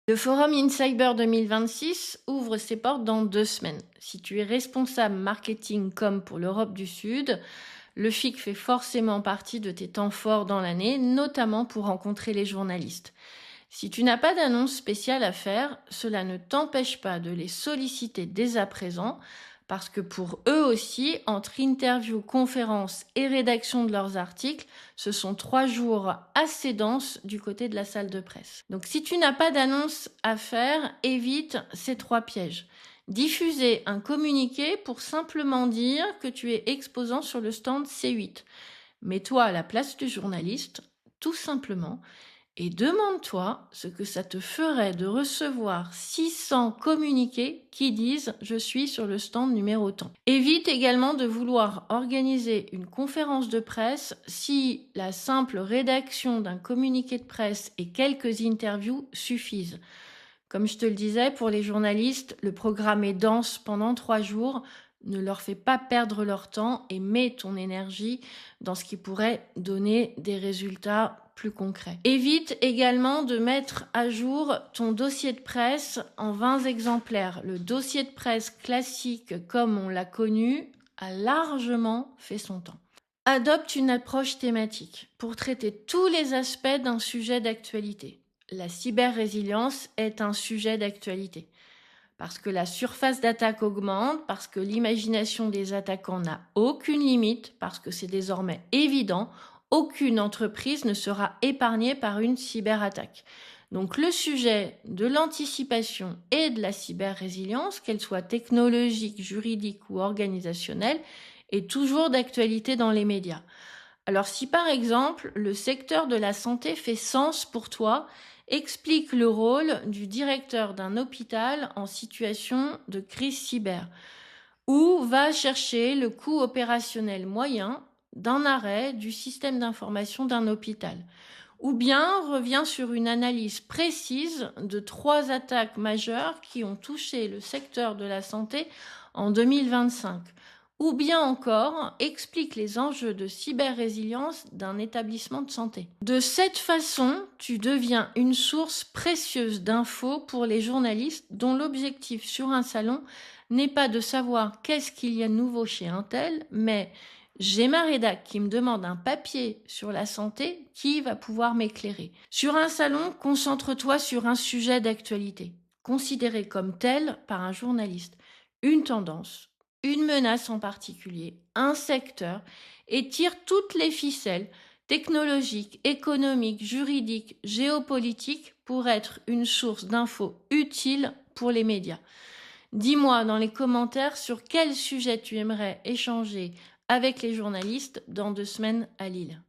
Le forum InCyber 2026 ouvre ses portes dans 2 semaines. Si tu es responsable marketing com pour l'Europe du Sud, le FIC fait forcément partie de tes temps forts dans l'année, notamment pour rencontrer les journalistes. Si tu n'as pas d'annonce spéciale à faire, cela ne t'empêche pas de les solliciter dès à présent, parce que pour eux aussi, entre interviews, conférences et rédaction de leurs articles, ce sont 3 jours assez denses du côté de la salle de presse. Donc si tu n'as pas d'annonce à faire, évite ces 3 pièges. Diffuser un communiqué pour simplement dire que tu es exposant sur le stand C8. Mets-toi à la place du journaliste, tout simplement, et demande-toi ce que ça te ferait de recevoir 600 communiqués qui disent « Je suis sur le stand numéro tant ». Évite également de vouloir organiser une conférence de presse si la simple rédaction d'un communiqué de presse et quelques interviews suffisent. Comme je te le disais, pour les journalistes, le programme est dense pendant 3 jours. Ne leur fais pas perdre leur temps et mets ton énergie dans ce qui pourrait donner des résultats plus concrets. Évite également de mettre à jour ton dossier de presse en 20 exemplaires. Le dossier de presse classique, comme on l'a connu, a largement fait son temps. Adopte une approche thématique pour traiter tous les aspects d'un sujet d'actualité. La cyber-résilience est un sujet d'actualité. Parce que la surface d'attaque augmente, parce que l'imagination des attaquants n'a aucune limite, parce que c'est désormais évident, aucune entreprise ne sera épargnée par une cyberattaque. Donc le sujet de l'anticipation et de la cyber-résilience, qu'elle soit technologique, juridique ou organisationnelle, est toujours d'actualité dans les médias. Alors si par exemple le secteur de la santé fait sens pour toi, explique le rôle du directeur d'un hôpital en situation de crise cyber ou va chercher le coût opérationnel moyen d'un arrêt du système d'information d'un hôpital. Ou bien revient sur une analyse précise de 3 attaques majeures qui ont touché le secteur de la santé en 2025. Ou bien encore explique les enjeux de cyber-résilience d'un établissement de santé. De cette façon, tu deviens une source précieuse d'infos pour les journalistes dont l'objectif sur un salon n'est pas de savoir qu'est-ce qu'il y a de nouveau chez un tel, mais j'ai ma rédac qui me demande un papier sur la santé, qui va pouvoir m'éclairer? Sur un salon, concentre-toi sur un sujet d'actualité, considéré comme tel par un journaliste, une tendance, une menace en particulier, un secteur, et tire toutes les ficelles technologiques, économiques, juridiques, géopolitiques pour être une source d'infos utile pour les médias. Dis-moi dans les commentaires sur quel sujet tu aimerais échanger avec les journalistes dans 2 semaines à Lille.